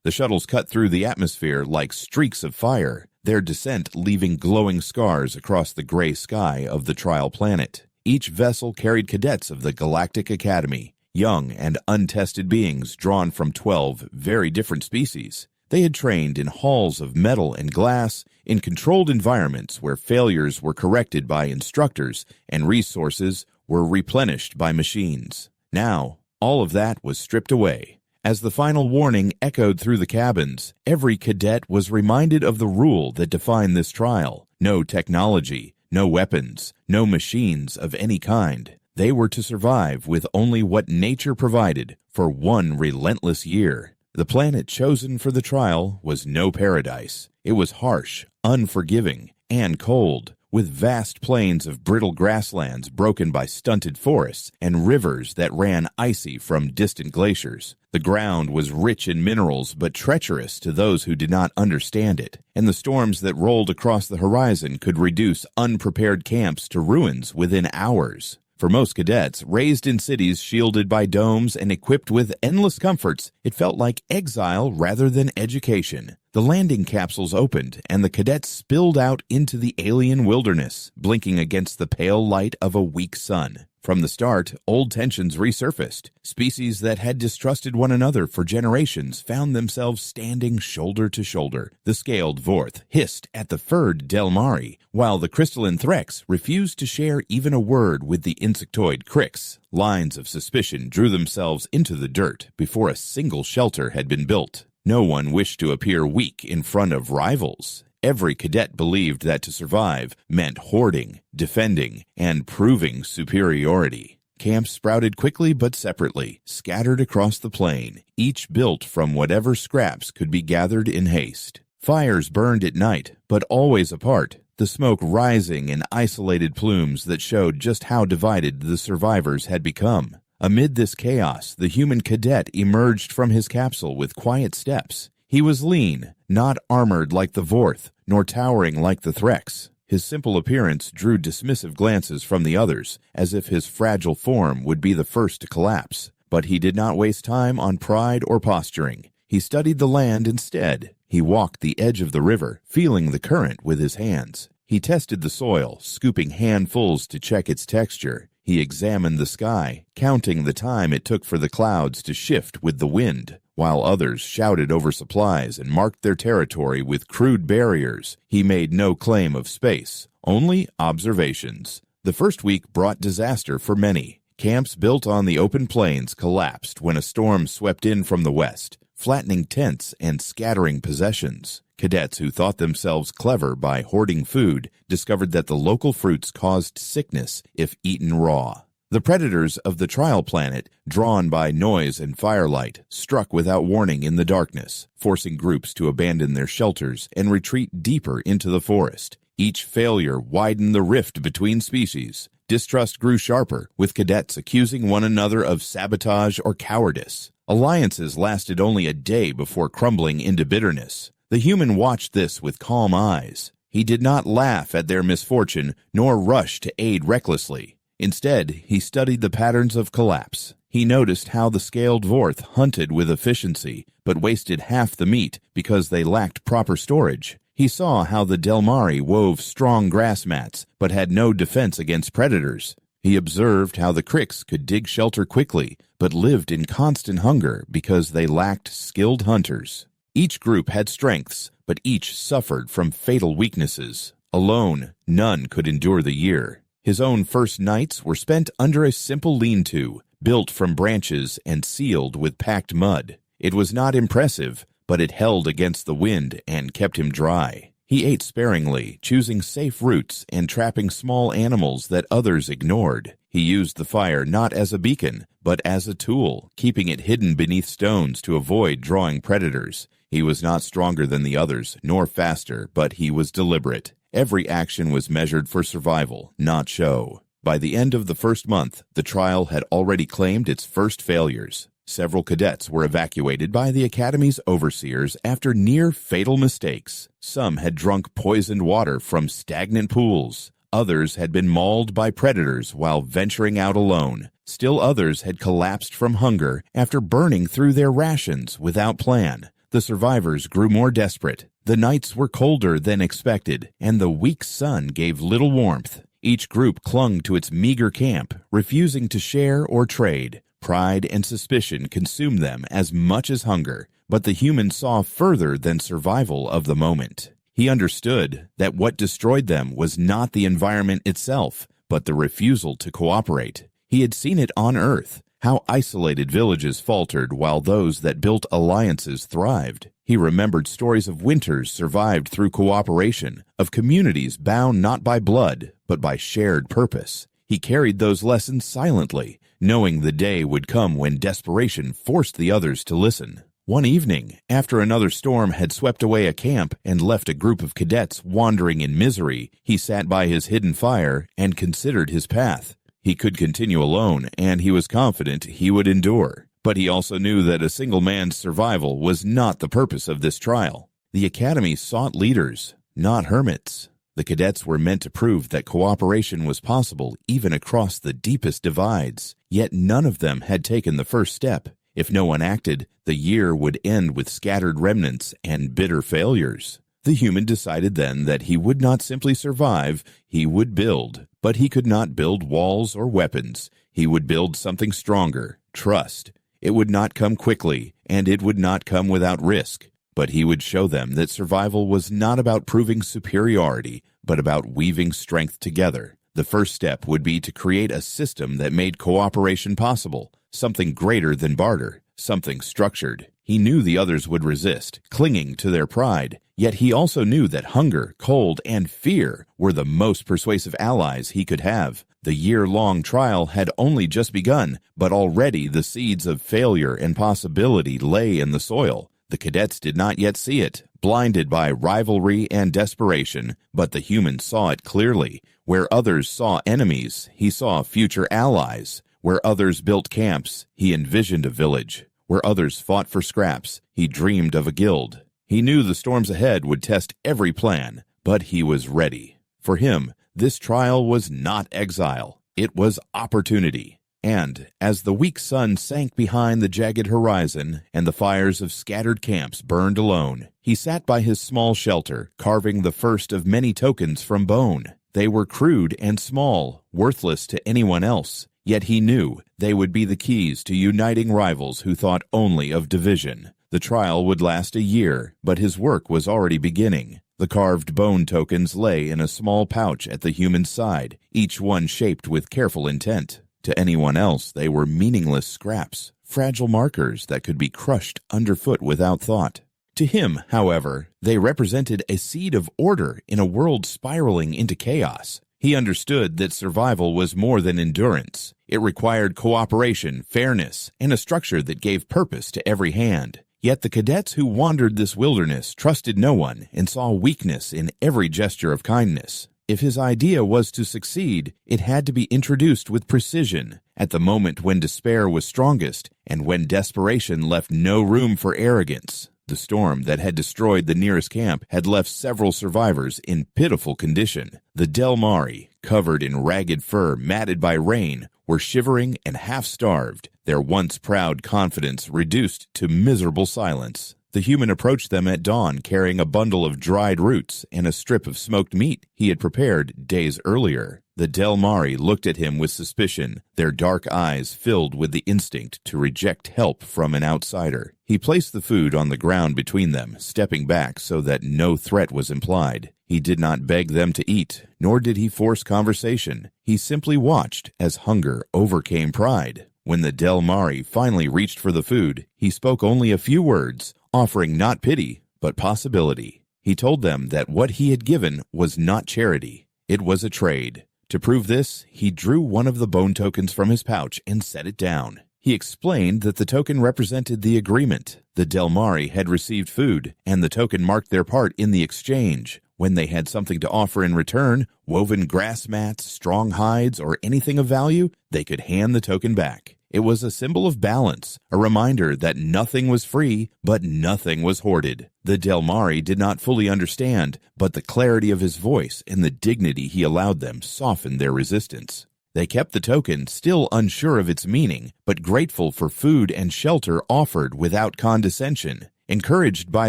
The shuttles cut through the atmosphere like streaks of fire, their descent leaving glowing scars across the gray sky of the trial planet. Each vessel carried cadets of the Galactic Academy, young and untested beings drawn from 12 very different species. They had trained in halls of metal and glass, in controlled environments where failures were corrected by instructors and resources were replenished by machines. Now, all of that was stripped away. As the final warning echoed through the cabins, every cadet was reminded of the rule that defined this trial. No technology, no weapons, no machines of any kind. They were to survive with only what nature provided for one relentless year. The planet chosen for the trial was no paradise. It was harsh, unforgiving, and cold, with vast plains of brittle grasslands broken by stunted forests and rivers that ran icy from distant glaciers. The ground was rich in minerals but treacherous to those who did not understand it, and the storms that rolled across the horizon could reduce unprepared camps to ruins within hours. For most cadets, raised in cities shielded by domes and equipped with endless comforts, it felt like exile rather than education. The landing capsules opened, and the cadets spilled out into the alien wilderness, blinking against the pale light of a weak sun. From the start, old tensions resurfaced. Species that had distrusted one another for generations found themselves standing shoulder to shoulder. The scaled Vorth hissed at the furred Delmari, while the crystalline Threx refused to share even a word with the insectoid Crix. Lines of suspicion drew themselves into the dirt before a single shelter had been built. No one wished to appear weak in front of rivals. Every cadet believed that to survive meant hoarding, defending, and proving superiority. Camps sprouted quickly but separately, scattered across the plain, each built from whatever scraps could be gathered in haste. Fires burned at night, but always apart, the smoke rising in isolated plumes that showed just how divided the survivors had become. Amid this chaos, the human cadet emerged from his capsule with quiet steps. He was lean, not armored like the Vorth, nor towering like the Threx. His simple appearance drew dismissive glances from the others, as if his fragile form would be the first to collapse. But he did not waste time on pride or posturing. He studied the land instead. He walked the edge of the river, feeling the current with his hands. He tested the soil, scooping handfuls to check its texture. He examined the sky, counting the time it took for the clouds to shift with the wind. While others shouted over supplies and marked their territory with crude barriers, he made no claim of space, only observations. The first week brought disaster for many. Camps built on the open plains collapsed when a storm swept in from the west, flattening tents and scattering possessions. Cadets who thought themselves clever by hoarding food discovered that the local fruits caused sickness if eaten raw. The predators of the trial planet, drawn by noise and firelight, struck without warning in the darkness, forcing groups to abandon their shelters and retreat deeper into the forest. Each failure widened the rift between species. Distrust grew sharper, with cadets accusing one another of sabotage or cowardice. Alliances lasted only a day before crumbling into bitterness. The human watched this with calm eyes. He did not laugh at their misfortune, nor rush to aid recklessly. Instead, he studied the patterns of collapse. He noticed how the scaled Vorth hunted with efficiency, but wasted half the meat because they lacked proper storage. He saw how the Delmari wove strong grass mats, but had no defense against predators. He observed how the Crix could dig shelter quickly, but lived in constant hunger because they lacked skilled hunters. Each group had strengths, but each suffered from fatal weaknesses. Alone, none could endure the year. His own first nights were spent under a simple lean-to, built from branches and sealed with packed mud. It was not impressive, but it held against the wind and kept him dry. He ate sparingly, choosing safe routes and trapping small animals that others ignored. He used the fire not as a beacon, but as a tool, keeping it hidden beneath stones to avoid drawing predators. He was not stronger than the others, nor faster, but he was deliberate. Every action was measured for survival, not show. By the end of the first month, the trial had already claimed its first failures. Several cadets were evacuated by the Academy's overseers after near-fatal mistakes. Some had drunk poisoned water from stagnant pools. Others had been mauled by predators while venturing out alone. Still others had collapsed from hunger after burning through their rations without plan. The survivors grew more desperate. The nights were colder than expected, and the weak sun gave little warmth. Each group clung to its meager camp, refusing to share or trade. Pride and suspicion consumed them as much as hunger, but the human saw further than survival of the moment. He understood that what destroyed them was not the environment itself, but the refusal to cooperate. He had seen it on Earth, how isolated villages faltered while those that built alliances thrived. He remembered stories of winters survived through cooperation, of communities bound not by blood, but by shared purpose. He carried those lessons silently, knowing the day would come when desperation forced the others to listen. One evening, after another storm had swept away a camp and left a group of cadets wandering in misery, he sat by his hidden fire and considered his path. He could continue alone, and he was confident he would endure. But he also knew that a single man's survival was not the purpose of this trial. The Academy sought leaders, not hermits. The cadets were meant to prove that cooperation was possible even across the deepest divides, yet none of them had taken the first step. If no one acted, the year would end with scattered remnants and bitter failures. The human decided then that he would not simply survive, he would build. But he could not build walls or weapons. He would build something stronger, trust. It would not come quickly, and it would not come without risk. But he would show them that survival was not about proving superiority, but about weaving strength together. The first step would be to create a system that made cooperation possible, something greater than barter, something structured. He knew the others would resist, clinging to their pride, yet he also knew that hunger, cold, and fear were the most persuasive allies he could have. The year-long trial had only just begun, but already the seeds of failure and possibility lay in the soil. The cadets did not yet see it, blinded by rivalry and desperation, but the human saw it clearly. Where others saw enemies, he saw future allies. Where others built camps, he envisioned a village. Where others fought for scraps, he dreamed of a guild. He knew the storms ahead would test every plan, but he was ready. For him, this trial was not exile. It was opportunity. And as the weak sun sank behind the jagged horizon and the fires of scattered camps burned alone, he sat by his small shelter, carving the first of many tokens from bone. They were crude and small, worthless to anyone else. Yet he knew they would be the keys to uniting rivals who thought only of division. The trial would last a year, but his work was already beginning. The carved bone tokens lay in a small pouch at the human's side, each one shaped with careful intent. To anyone else, they were meaningless scraps, fragile markers that could be crushed underfoot without thought. To him, however, they represented a seed of order in a world spiraling into chaos. He understood that survival was more than endurance. It required cooperation, fairness, and a structure that gave purpose to every hand. Yet the cadets who wandered this wilderness trusted no one and saw weakness in every gesture of kindness. If his idea was to succeed, it had to be introduced with precision, at the moment when despair was strongest and when desperation left no room for arrogance. The storm that had destroyed the nearest camp had left several survivors in pitiful condition. The Del Mari, covered in ragged fur matted by rain, were shivering and half-starved, their once proud confidence reduced to miserable silence. The human approached them at dawn carrying a bundle of dried roots and a strip of smoked meat he had prepared days earlier. The Del Mari looked at him with suspicion, their dark eyes filled with the instinct to reject help from an outsider. He placed the food on the ground between them, stepping back so that no threat was implied. He did not beg them to eat, nor did he force conversation. He simply watched as hunger overcame pride. When the Del Mari finally reached for the food, he spoke only a few words, offering not pity, but possibility. He told them that what he had given was not charity. It was a trade. To prove this, he drew one of the bone tokens from his pouch and set it down. He explained that the token represented the agreement. The Del Mari had received food, and the token marked their part in the exchange. When they had something to offer in return, woven grass mats, strong hides, or anything of value, they could hand the token back. It was a symbol of balance, a reminder that nothing was free, but nothing was hoarded. The Del Mari did not fully understand, but the clarity of his voice and the dignity he allowed them softened their resistance. They kept the token, still unsure of its meaning, but grateful for food and shelter offered without condescension. Encouraged by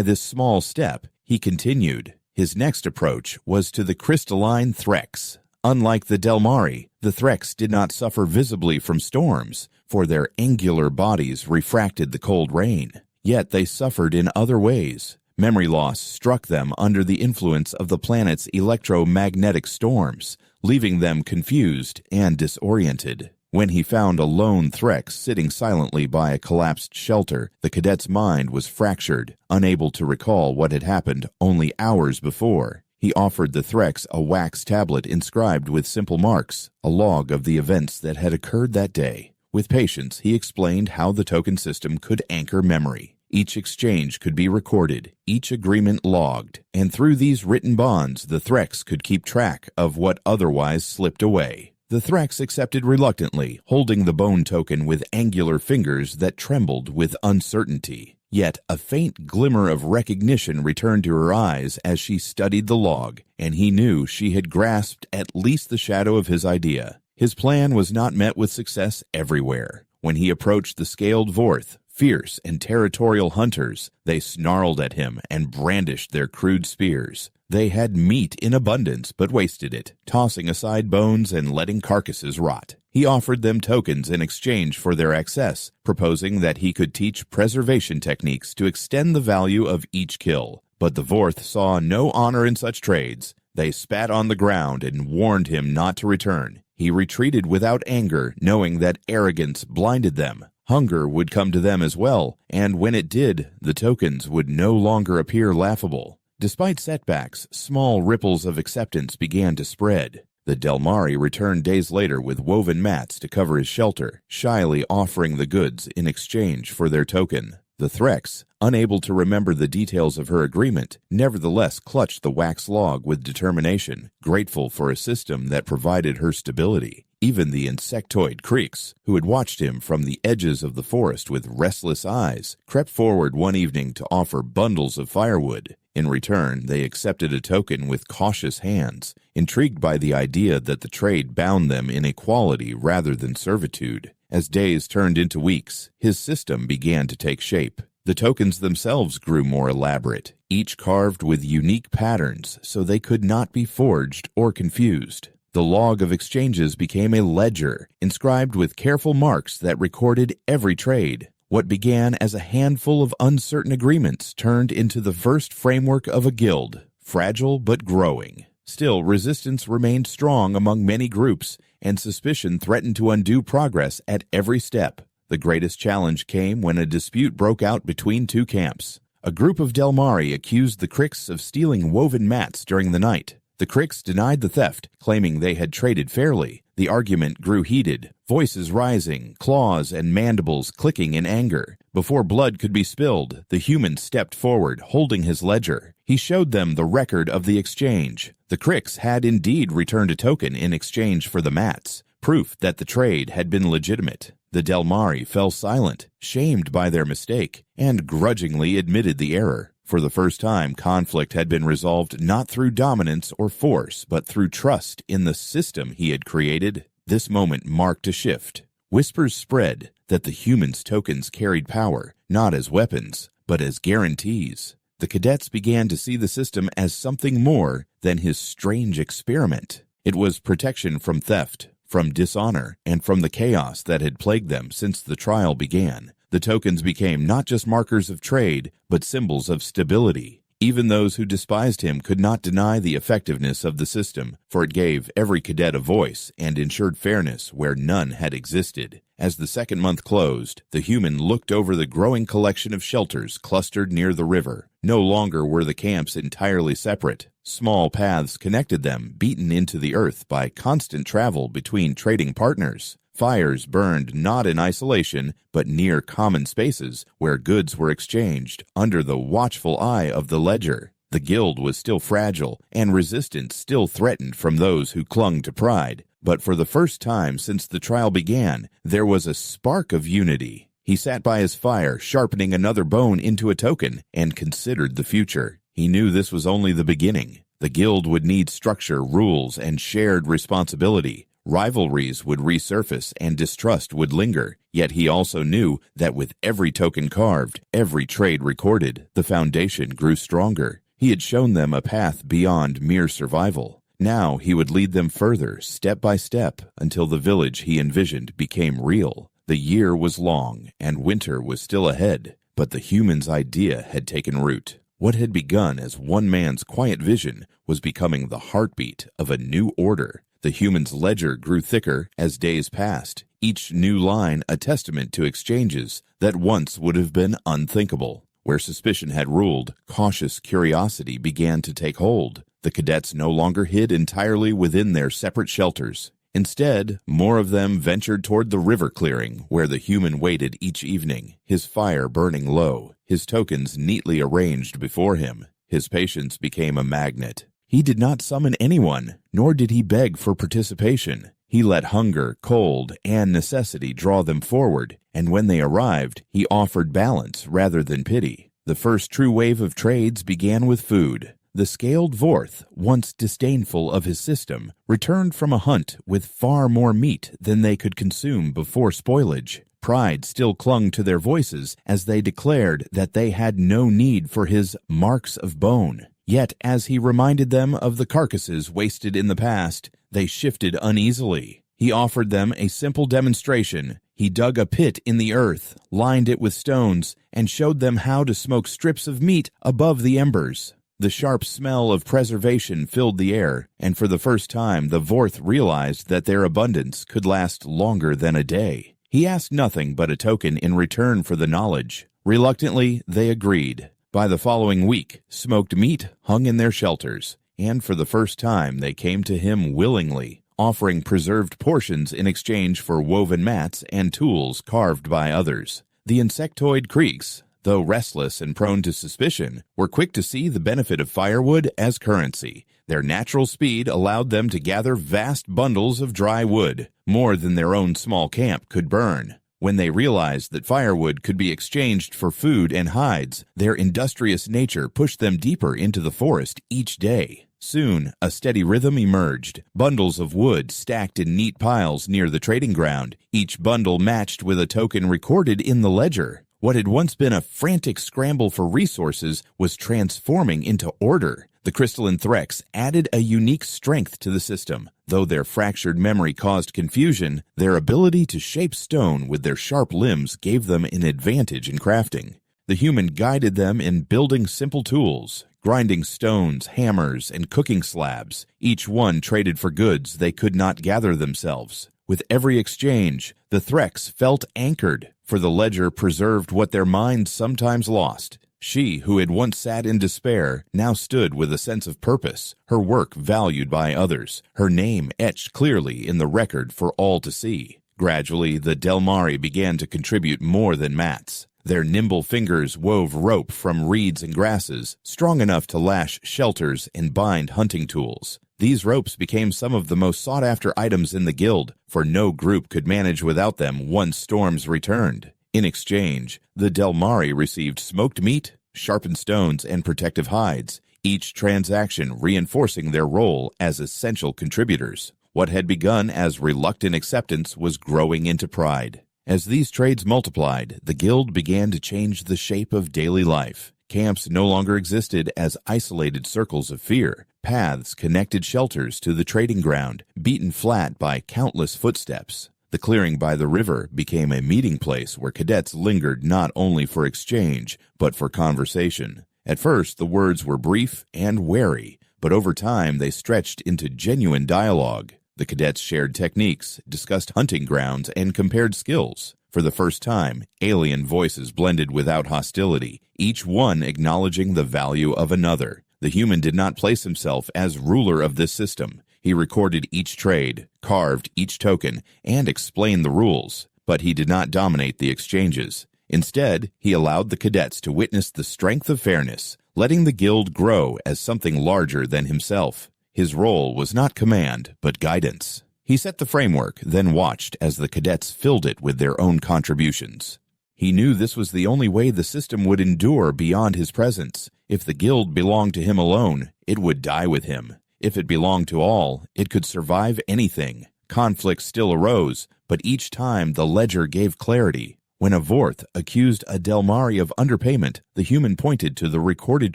this small step, he continued. His next approach was to the crystalline Threx. Unlike the Delmari, the Threx did not suffer visibly from storms, for their angular bodies refracted the cold rain. Yet they suffered in other ways. Memory loss struck them under the influence of the planet's electromagnetic storms, leaving them confused and disoriented. When he found a lone Threx sitting silently by a collapsed shelter, the cadet's mind was fractured, unable to recall what had happened only hours before. He offered the Threx a wax tablet inscribed with simple marks, a log of the events that had occurred that day. With patience, he explained how the token system could anchor memory. Each exchange could be recorded, each agreement logged, and through these written bonds, the Threx could keep track of what otherwise slipped away. The Threx accepted reluctantly, holding the bone token with angular fingers that trembled with uncertainty. Yet a faint glimmer of recognition returned to her eyes as she studied the log, and he knew she had grasped at least the shadow of his idea. His plan was not met with success everywhere. When he approached the scaled Vorth, fierce and territorial hunters, they snarled at him and brandished their crude spears. They had meat in abundance but wasted it, tossing aside bones and letting carcasses rot. He offered them tokens in exchange for their access, proposing that he could teach preservation techniques to extend the value of each kill. But the Vorth saw no honor in such trades. They spat on the ground and warned him not to return. He retreated without anger, knowing that arrogance blinded them. Hunger would come to them as well, and when it did, the tokens would no longer appear laughable. Despite setbacks, small ripples of acceptance began to spread. The Delmari returned days later with woven mats to cover his shelter, shyly offering the goods in exchange for their token. The Threx, unable to remember the details of her agreement, nevertheless clutched the wax log with determination, grateful for a system that provided her stability. Even the insectoid Creeks, who had watched him from the edges of the forest with restless eyes, crept forward one evening to offer bundles of firewood. In return, they accepted a token with cautious hands, intrigued by the idea that the trade bound them in equality rather than servitude. As days turned into weeks, his system began to take shape. The tokens themselves grew more elaborate, each carved with unique patterns so they could not be forged or confused. The log of exchanges became a ledger, inscribed with careful marks that recorded every trade. What began as a handful of uncertain agreements turned into the first framework of a guild, fragile but growing. Still, resistance remained strong among many groups, and suspicion threatened to undo progress at every step. The greatest challenge came when a dispute broke out between two camps. A group of Delmari accused the Cricks of stealing woven mats during the night. The Cricks denied the theft, claiming they had traded fairly. The argument grew heated, voices rising, claws and mandibles clicking in anger. Before blood could be spilled, the human stepped forward, holding his ledger. He showed them the record of the exchange. The Cricks had indeed returned a token in exchange for the mats, proof that the trade had been legitimate. The Delmari fell silent, shamed by their mistake, and grudgingly admitted the error. For the first time, conflict had been resolved not through dominance or force, but through trust in the system he had created. This moment marked a shift. Whispers spread that the humans' tokens carried power, not as weapons, but as guarantees. The cadets began to see the system as something more than his strange experiment. It was protection from theft, from dishonor, and from the chaos that had plagued them since the trial began. The tokens became not just markers of trade, but symbols of stability. Even those who despised him could not deny the effectiveness of the system, for it gave every cadet a voice and ensured fairness where none had existed. As the second month closed, the human looked over the growing collection of shelters clustered near the river. No longer were the camps entirely separate. Small paths connected them, beaten into the earth by constant travel between trading partners. Fires burned not in isolation, but near common spaces where goods were exchanged under the watchful eye of the ledger. The guild was still fragile, and resistance still threatened from those who clung to pride. But for the first time since the trial began, there was a spark of unity. He sat by his fire, sharpening another bone into a token, and considered the future. He knew this was only the beginning. The guild would need structure, rules, and shared responsibility. Rivalries would resurface and distrust would linger, yet he also knew that with every token carved, every trade recorded, the foundation grew stronger. He had shown them a path beyond mere survival. Now he would lead them further, step by step, until the village he envisioned became real. The year was long, and winter was still ahead, but the human's idea had taken root. What had begun as one man's quiet vision was becoming the heartbeat of a new order. The human's ledger grew thicker as days passed, each new line a testament to exchanges that once would have been unthinkable. Where suspicion had ruled, cautious curiosity began to take hold. The cadets no longer hid entirely within their separate shelters. Instead, more of them ventured toward the river clearing where the human waited each evening, his fire burning low, his tokens neatly arranged before him. His patience became a magnet. He did not summon anyone, nor did he beg for participation. He let hunger, cold, and necessity draw them forward, and when they arrived, he offered balance rather than pity. The first true wave of trades began with food. The scaled Vorth, once disdainful of his system, returned from a hunt with far more meat than they could consume before spoilage. Pride still clung to their voices as they declared that they had no need for his marks of bone. Yet, as he reminded them of the carcasses wasted in the past, they shifted uneasily. He offered them a simple demonstration. He dug a pit in the earth, lined it with stones, and showed them how to smoke strips of meat above the embers. The sharp smell of preservation filled the air, and for the first time the Vorth realized that their abundance could last longer than a day. He asked nothing but a token in return for the knowledge. Reluctantly, they agreed. By the following week, smoked meat hung in their shelters, and for the first time they came to him willingly, offering preserved portions in exchange for woven mats and tools carved by others. The insectoid creeks, though restless and prone to suspicion, were quick to see the benefit of firewood as currency. Their natural speed allowed them to gather vast bundles of dry wood, more than their own small camp could burn. When they realized that firewood could be exchanged for food and hides, their industrious nature pushed them deeper into the forest each day. Soon, a steady rhythm emerged, bundles of wood stacked in neat piles near the trading ground, each bundle matched with a token recorded in the ledger. What had once been a frantic scramble for resources was transforming into order. The crystalline Threx added a unique strength to the system. Though their fractured memory caused confusion, their ability to shape stone with their sharp limbs gave them an advantage in crafting. The human guided them in building simple tools, grinding stones, hammers, and cooking slabs. Each one traded for goods they could not gather themselves. With every exchange, the Threx felt anchored, for the ledger preserved what their minds sometimes lost. She, who had once sat in despair, now stood with a sense of purpose, her work valued by others, her name etched clearly in the record for all to see. Gradually, the Delmari began to contribute more than mats. Their nimble fingers wove rope from reeds and grasses, strong enough to lash shelters and bind hunting tools. These ropes became some of the most sought-after items in the guild, for no group could manage without them once storms returned. In exchange, the Delmari received smoked meat, sharpened stones, and protective hides, each transaction reinforcing their role as essential contributors. What had begun as reluctant acceptance was growing into pride. As these trades multiplied, the guild began to change the shape of daily life. Camps no longer existed as isolated circles of fear. Paths connected shelters to the trading ground, beaten flat by countless footsteps. The clearing by the river became a meeting place where cadets lingered not only for exchange, but for conversation. At first, the words were brief and wary, but over time they stretched into genuine dialogue. The cadets shared techniques, discussed hunting grounds, and compared skills. For the first time, alien voices blended without hostility, each one acknowledging the value of another. The human did not place himself as ruler of this system. He recorded each trade, carved each token, and explained the rules, but he did not dominate the exchanges. Instead, he allowed the cadets to witness the strength of fairness, letting the guild grow as something larger than himself. His role was not command, but guidance. He set the framework, then watched as the cadets filled it with their own contributions. He knew this was the only way the system would endure beyond his presence. If the guild belonged to him alone, it would die with him. If it belonged to all, it could survive anything. Conflicts still arose, but each time the ledger gave clarity. When a Vorth accused a Delmari of underpayment, the human pointed to the recorded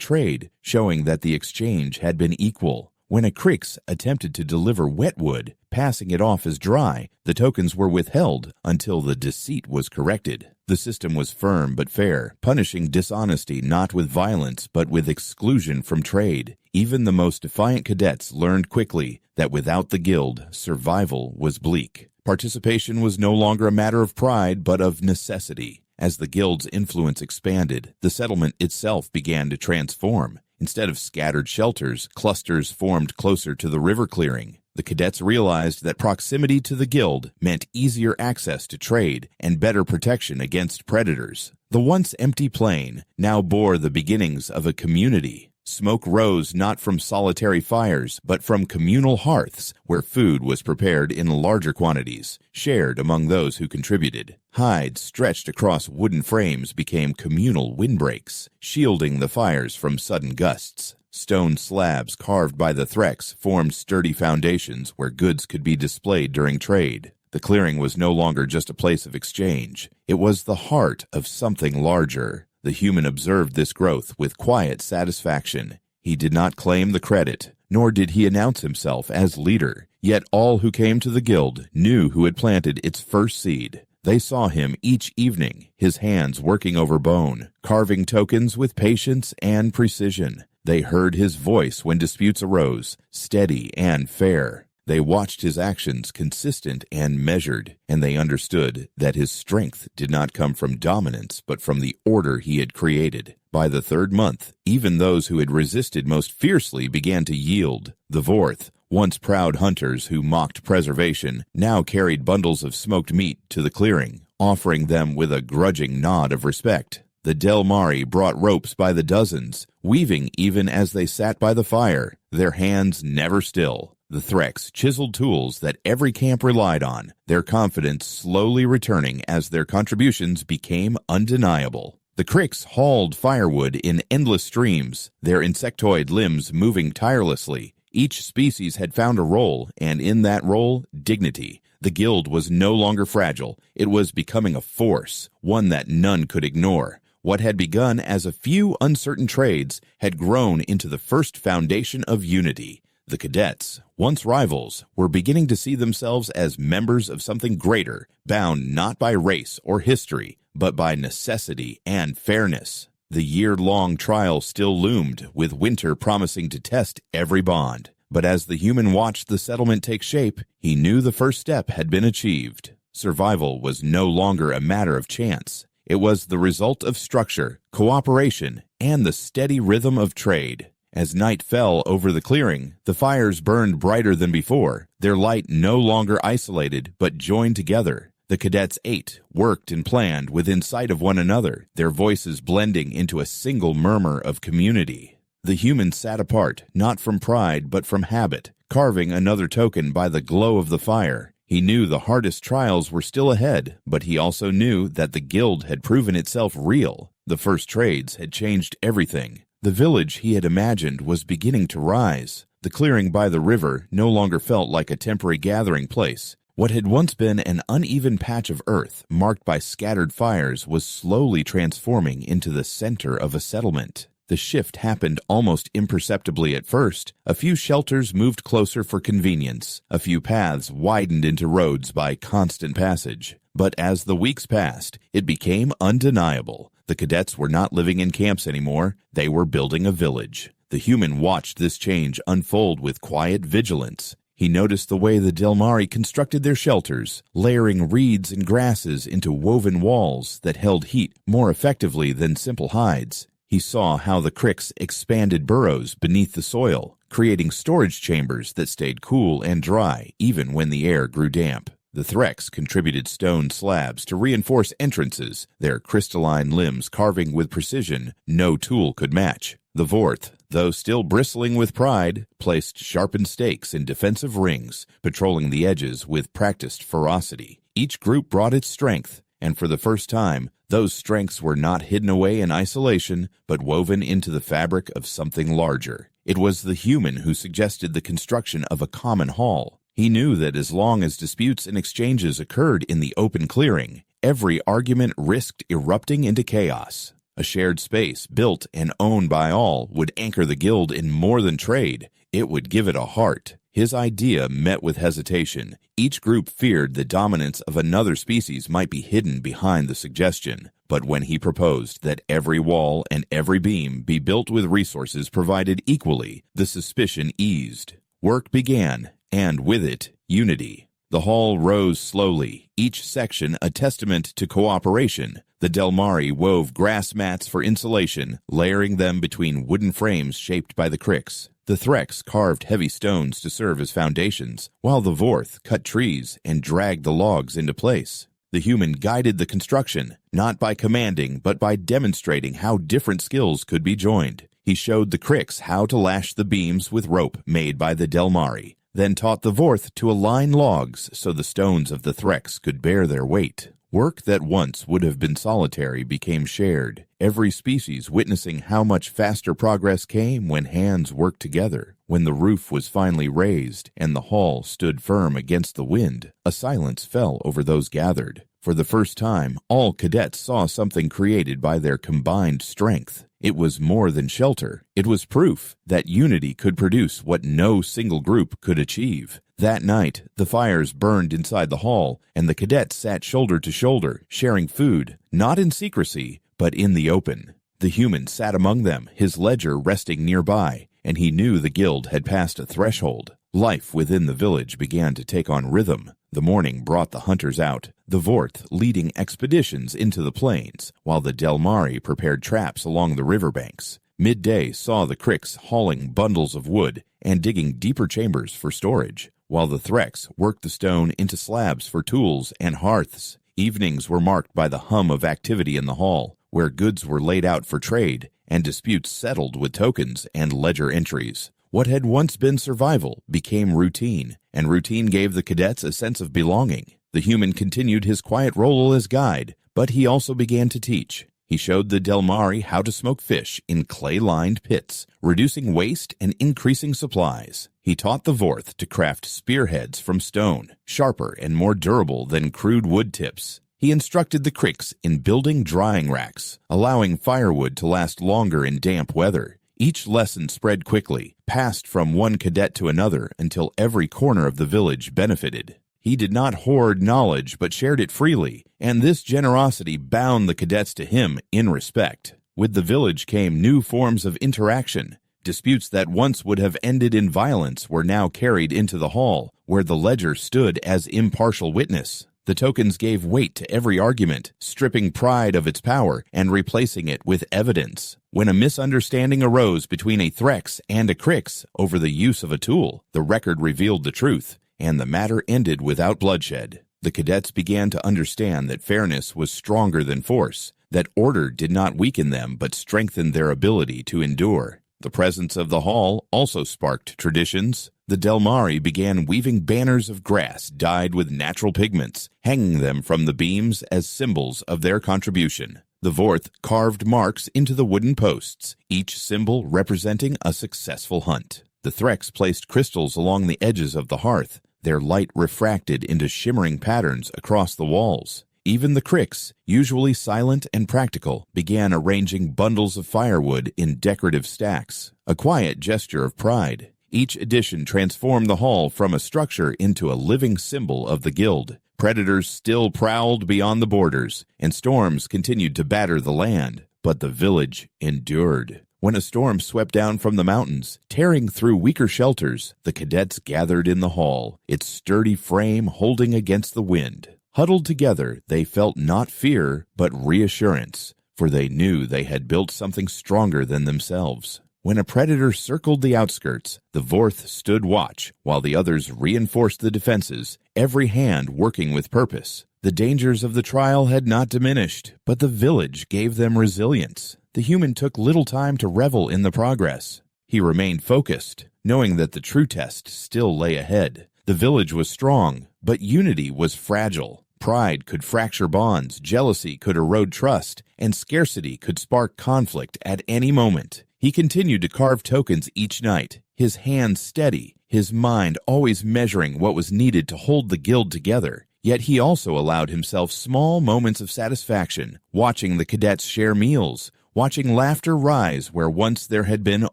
trade, showing that the exchange had been equal. When a Crix attempted to deliver wet wood, passing it off as dry, the tokens were withheld until the deceit was corrected. The system was firm but fair, punishing dishonesty not with violence but with exclusion from trade. Even the most defiant cadets learned quickly that without the guild, survival was bleak. Participation was no longer a matter of pride but of necessity. As the guild's influence expanded, the settlement itself began to transform. Instead of scattered shelters, clusters formed closer to the river clearing. The cadets realized that proximity to the guild meant easier access to trade and better protection against predators. The once empty plain now bore the beginnings of a community. Smoke rose not from solitary fires, but from communal hearths where food was prepared in larger quantities, shared among those who contributed. Hides stretched across wooden frames became communal windbreaks, shielding the fires from sudden gusts. Stone slabs carved by the Threx formed sturdy foundations where goods could be displayed during trade. The clearing was no longer just a place of exchange. It was the heart of something larger. The human observed this growth with quiet satisfaction. He did not claim the credit, nor did he announce himself as leader. Yet all who came to the guild knew who had planted its first seed. They saw him each evening, his hands working over bone, carving tokens with patience and precision. They heard his voice when disputes arose, steady and fair. They watched his actions consistent and measured, and they understood that his strength did not come from dominance but from the order he had created. By the third month, even those who had resisted most fiercely began to yield. The Vorth, once proud hunters who mocked preservation, now carried bundles of smoked meat to the clearing, offering them with a grudging nod of respect. The Delmari brought ropes by the dozens, weaving even as they sat by the fire, their hands never still. The Threx chiseled tools that every camp relied on, their confidence slowly returning as their contributions became undeniable. The Crix hauled firewood in endless streams, their insectoid limbs moving tirelessly. Each species had found a role, and in that role, dignity. The guild was no longer fragile. It was becoming a force, one that none could ignore. What had begun as a few uncertain trades had grown into the first foundation of unity. The cadets, once rivals, were beginning to see themselves as members of something greater, bound not by race or history, but by necessity and fairness. The year-long trial still loomed, with winter promising to test every bond. But as the human watched the settlement take shape, he knew the first step had been achieved. Survival was no longer a matter of chance. It was the result of structure, cooperation, and the steady rhythm of trade. As night fell over the clearing, the fires burned brighter than before, their light no longer isolated but joined together. The cadets ate, worked, and planned within sight of one another, their voices blending into a single murmur of community. The human sat apart, not from pride but from habit, carving another token by the glow of the fire. He knew the hardest trials were still ahead, but he also knew that the guild had proven itself real. The first trades had changed everything. The village he had imagined was beginning to rise. The clearing by the river no longer felt like a temporary gathering place. What had once been an uneven patch of earth marked by scattered fires was slowly transforming into the center of a settlement. The shift happened almost imperceptibly at first. A few shelters moved closer for convenience. A few paths widened into roads by constant passage. But as the weeks passed, it became undeniable. The cadets were not living in camps anymore. They were building a village. The human watched this change unfold with quiet vigilance. He noticed the way the Delmari constructed their shelters, layering reeds and grasses into woven walls that held heat more effectively than simple hides. He saw how the Crix expanded burrows beneath the soil, creating storage chambers that stayed cool and dry even when the air grew damp. The Threx contributed stone slabs to reinforce entrances, their crystalline limbs carving with precision no tool could match. The Vorth, though still bristling with pride, placed sharpened stakes in defensive rings, patrolling the edges with practiced ferocity. Each group brought its strength, and for the first time, those strengths were not hidden away in isolation, but woven into the fabric of something larger. It was the human who suggested the construction of a common hall. He knew that as long as disputes and exchanges occurred in the open clearing, every argument risked erupting into chaos. A shared space built and owned by all would anchor the guild in more than trade. It would give it a heart. His idea met with hesitation. Each group feared the dominance of another species might be hidden behind the suggestion. But when he proposed that every wall and every beam be built with resources provided equally, the suspicion eased. Work began, and with it, unity. The hall rose slowly, each section a testament to cooperation. The Delmari wove grass mats for insulation, layering them between wooden frames shaped by the cricks. The Threx carved heavy stones to serve as foundations, while the Vorth cut trees and dragged the logs into place. The human guided the construction, not by commanding, but by demonstrating how different skills could be joined. He showed the cricks how to lash the beams with rope made by the Delmari, then taught the Vorth to align logs so the stones of the Threx could bear their weight. Work that once would have been solitary became shared, every species witnessing how much faster progress came when hands worked together. When the roof was finally raised and the hall stood firm against the wind, a silence fell over those gathered. For the first time, all cadets saw something created by their combined strength. It was more than shelter. It was proof that unity could produce what no single group could achieve. That night, the fires burned inside the hall, and the cadets sat shoulder to shoulder, sharing food, not in secrecy, but in the open. The human sat among them, his ledger resting nearby, and he knew the guild had passed a threshold. Life within the village began to take on rhythm. The morning brought the hunters out, the Vorth leading expeditions into the plains, while the Delmari prepared traps along the riverbanks. Midday saw the cricks hauling bundles of wood and digging deeper chambers for storage, while the Threx worked the stone into slabs for tools and hearths. Evenings were marked by the hum of activity in the hall, where goods were laid out for trade and disputes settled with tokens and ledger entries. What had once been survival became routine, and routine gave the cadets a sense of belonging. The human continued his quiet role as guide, but he also began to teach. He showed the Delmari how to smoke fish in clay-lined pits, reducing waste and increasing supplies. He taught the Vorth to craft spearheads from stone, sharper and more durable than crude wood tips. He instructed the cricks in building drying racks, allowing firewood to last longer in damp weather. Each lesson spread quickly, passed from one cadet to another until every corner of the village benefited. He did not hoard knowledge but shared it freely, and this generosity bound the cadets to him in respect. With the village came new forms of interaction. Disputes that once would have ended in violence were now carried into the hall, where the ledger stood as impartial witness. The tokens gave weight to every argument, stripping pride of its power and replacing it with evidence. When a misunderstanding arose between a Threx and a Crix over the use of a tool, the record revealed the truth, and the matter ended without bloodshed. The cadets began to understand that fairness was stronger than force, that order did not weaken them but strengthened their ability to endure. The presence of the hall also sparked traditions. The Delmari began weaving banners of grass dyed with natural pigments, hanging them from the beams as symbols of their contribution. The Vorth carved marks into the wooden posts, each symbol representing a successful hunt. The Threx placed crystals along the edges of the hearth, their light refracted into shimmering patterns across the walls. Even the Cricks, usually silent and practical, began arranging bundles of firewood in decorative stacks, a quiet gesture of pride. Each addition transformed the hall from a structure into a living symbol of the guild. Predators still prowled beyond the borders, and storms continued to batter the land, but the village endured. When a storm swept down from the mountains, tearing through weaker shelters, the cadets gathered in the hall, its sturdy frame holding against the wind. Huddled together, they felt not fear, but reassurance, for they knew they had built something stronger than themselves. When a predator circled the outskirts, the Vorth stood watch, while the others reinforced the defenses, every hand working with purpose. The dangers of the trial had not diminished, but the village gave them resilience. The human took little time to revel in the progress. He remained focused, knowing that the true test still lay ahead. The village was strong, but unity was fragile. Pride could fracture bonds, jealousy could erode trust, and scarcity could spark conflict at any moment. He continued to carve tokens each night, his hands steady, his mind always measuring what was needed to hold the guild together. Yet he also allowed himself small moments of satisfaction, watching the cadets share meals, watching laughter rise where once there had been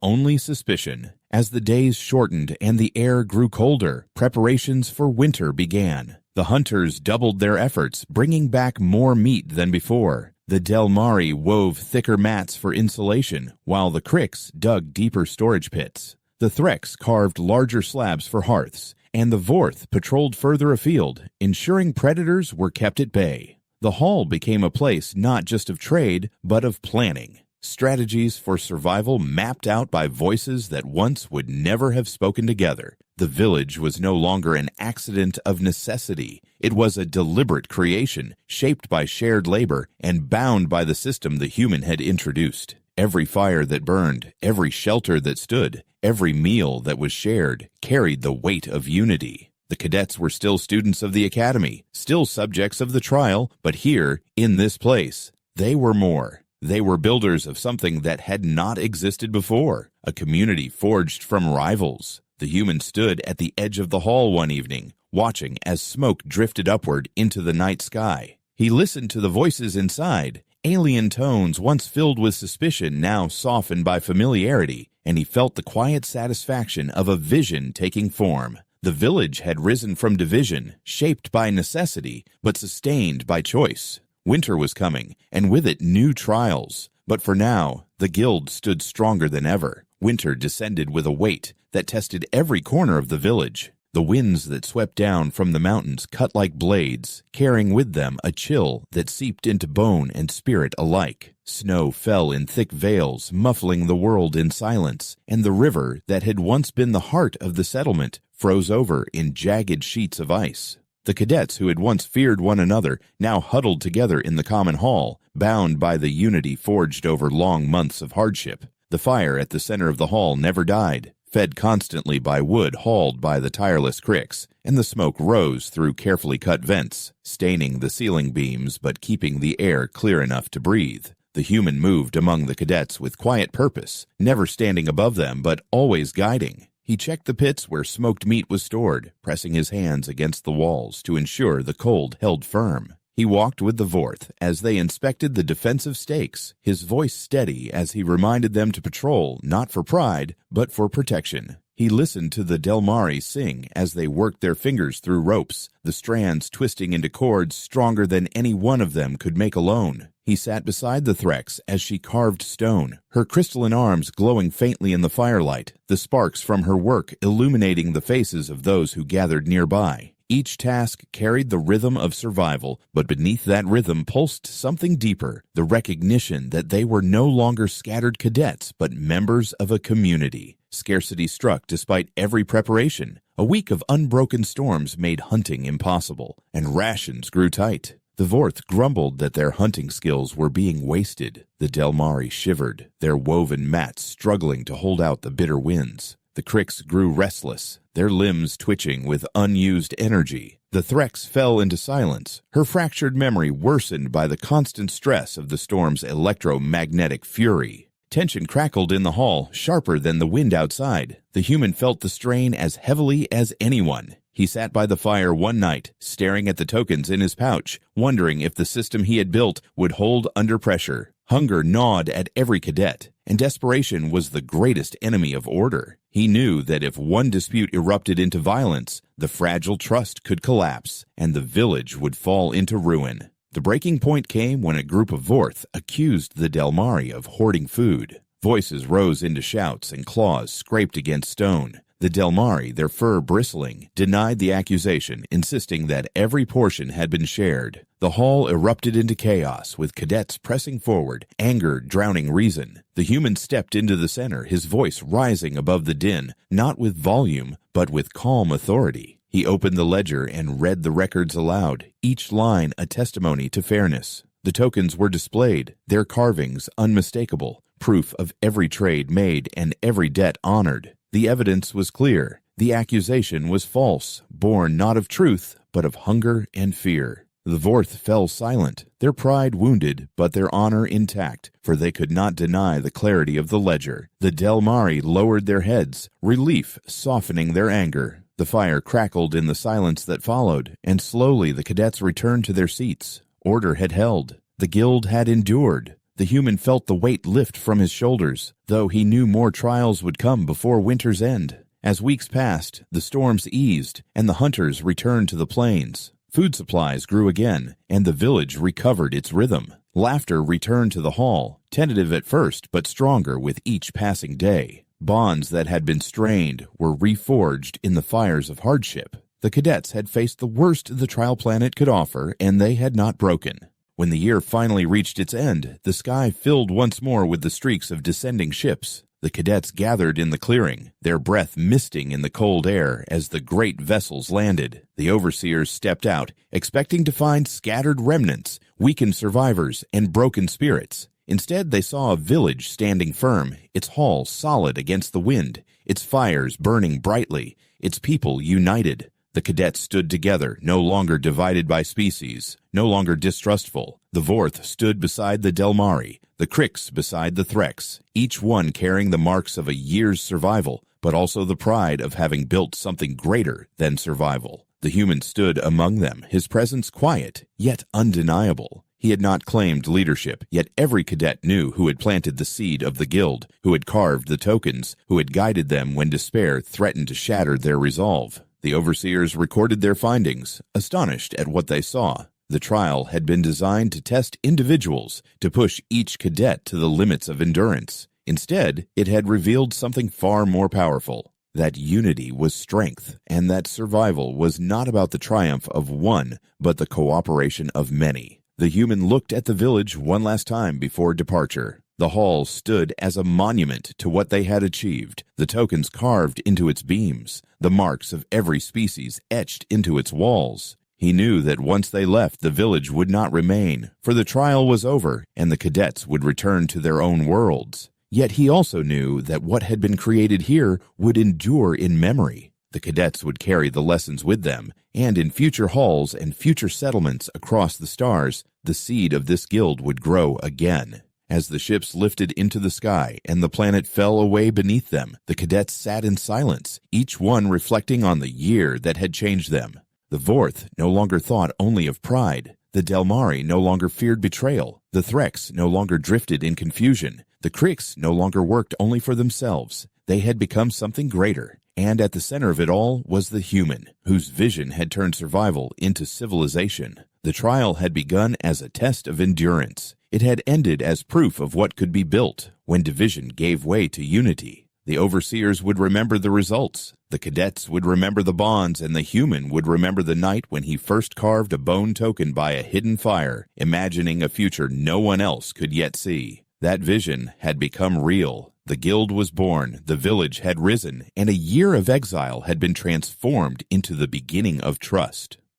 only suspicion. As the days shortened and the air grew colder, preparations for winter began. The hunters doubled their efforts, bringing back more meat than before. The Delmari wove thicker mats for insulation, while the Cricks dug deeper storage pits. The Threx carved larger slabs for hearths, and the Vorth patrolled further afield, ensuring predators were kept at bay. The hall became a place not just of trade, but of planning. Strategies for survival mapped out by voices that once would never have spoken together. The village was no longer an accident of necessity. It was a deliberate creation, shaped by shared labor and bound by the system the human had introduced. Every fire that burned, every shelter that stood, every meal that was shared carried the weight of unity. The cadets were still students of the academy, still subjects of the trial, but here, in this place, they were more. They were builders of something that had not existed before, a community forged from rivals. The human stood at the edge of the hall one evening, watching as smoke drifted upward into the night sky. He listened to the voices inside, alien tones once filled with suspicion now softened by familiarity, and he felt the quiet satisfaction of a vision taking form. The village had risen from division, shaped by necessity, but sustained by choice. Winter was coming, and with it new trials. But for now, the guild stood stronger than ever. Winter descended with a weight that tested every corner of the village. The winds that swept down from the mountains cut like blades, carrying with them a chill that seeped into bone and spirit alike. Snow fell in thick veils, muffling the world in silence, and the river that had once been the heart of the settlement froze over in jagged sheets of ice. The cadets who had once feared one another now huddled together in the common hall, bound by the unity forged over long months of hardship. The fire at the center of the hall never died, fed constantly by wood hauled by the tireless Cricks, and the smoke rose through carefully cut vents, staining the ceiling beams but keeping the air clear enough to breathe. The human moved among the cadets with quiet purpose, never standing above them but always guiding. He checked the pits where smoked meat was stored, pressing his hands against the walls to ensure the cold held firm. He walked with the Vorth as they inspected the defensive stakes, his voice steady as he reminded them to patrol not for pride, but for protection. He listened to the Delmari sing as they worked their fingers through ropes, the strands twisting into cords stronger than any one of them could make alone. He sat beside the Threx as she carved stone, her crystalline arms glowing faintly in the firelight, the sparks from her work illuminating the faces of those who gathered nearby. Each task carried the rhythm of survival, but beneath that rhythm pulsed something deeper, the recognition that they were no longer scattered cadets, but members of a community. Scarcity struck despite every preparation. A week of unbroken storms made hunting impossible, and rations grew tight. The Vorth grumbled that their hunting skills were being wasted. The Delmari shivered, their woven mats struggling to hold out the bitter winds. The Cricks grew restless, their limbs twitching with unused energy. The Threx fell into silence, her fractured memory worsened by the constant stress of the storm's electromagnetic fury. Tension crackled in the hall, sharper than the wind outside. The human felt the strain as heavily as anyone. He sat by the fire one night, staring at the tokens in his pouch, wondering if the system he had built would hold under pressure. Hunger gnawed at every cadet, and desperation was the greatest enemy of order. He knew that if one dispute erupted into violence, the fragile trust could collapse, and the village would fall into ruin. The breaking point came when a group of Vorth accused the Delmari of hoarding food. Voices rose into shouts and claws scraped against stone. The Delmari, their fur bristling, denied the accusation, insisting that every portion had been shared. The hall erupted into chaos, with cadets pressing forward, anger drowning reason. The human stepped into the center, his voice rising above the din, not with volume, but with calm authority. He opened the ledger and read the records aloud, each line a testimony to fairness. The tokens were displayed, their carvings unmistakable, proof of every trade made and every debt honored. The evidence was clear. The accusation was false, born not of truth, but of hunger and fear. The Vorth fell silent, their pride wounded, but their honor intact, for they could not deny the clarity of the ledger. The Delmari lowered their heads, relief softening their anger. The fire crackled in the silence that followed, and slowly the cadets returned to their seats. Order had held. The guild had endured. The human felt the weight lift from his shoulders, though he knew more trials would come before winter's end. As weeks passed, the storms eased, and the hunters returned to the plains. Food supplies grew again, and the village recovered its rhythm. Laughter returned to the hall, tentative at first but stronger with each passing day. Bonds that had been strained were reforged in the fires of hardship. The cadets had faced the worst the trial planet could offer, and they had not broken. When the year finally reached its end, the sky filled once more with the streaks of descending ships. The cadets gathered in the clearing, their breath misting in the cold air as the great vessels landed. The overseers stepped out, expecting to find scattered remnants, weakened survivors, and broken spirits. Instead, they saw a village standing firm, its hall solid against the wind, its fires burning brightly, its people united. The cadets stood together, no longer divided by species, no longer distrustful. The Vorth stood beside the Delmari, the Krix beside the Threx, each one carrying the marks of a year's survival, but also the pride of having built something greater than survival. The human stood among them, his presence quiet, yet undeniable. He had not claimed leadership, yet every cadet knew who had planted the seed of the guild, who had carved the tokens, who had guided them when despair threatened to shatter their resolve. The overseers recorded their findings, astonished at what they saw. The trial had been designed to test individuals, to push each cadet to the limits of endurance. Instead, it had revealed something far more powerful, that unity was strength, and that survival was not about the triumph of one, but the cooperation of many. The human looked at the village one last time before departure. The hall stood as a monument to what they had achieved, the tokens carved into its beams, the marks of every species etched into its walls. He knew that once they left, the village would not remain, for the trial was over, and the cadets would return to their own worlds. Yet he also knew that what had been created here would endure in memory. The cadets would carry the lessons with them, and in future halls and future settlements across the stars, the seed of this guild would grow again. As the ships lifted into the sky and the planet fell away beneath them, the cadets sat in silence, each one reflecting on the year that had changed them. The Vorth no longer thought only of pride. The Delmari no longer feared betrayal. The Threx no longer drifted in confusion. The Krix no longer worked only for themselves. They had become something greater. And at the center of it all was the human, whose vision had turned survival into civilization. The trial had begun as a test of endurance. It had ended as proof of what could be built when division gave way to unity. The overseers would remember the results. The cadets would remember the bonds, and the human would remember the night when he first carved a bone token by a hidden fire, imagining a future no one else could yet see. That vision had become real. The guild was born, the village had risen, and a year of exile had been transformed into the beginning of trust.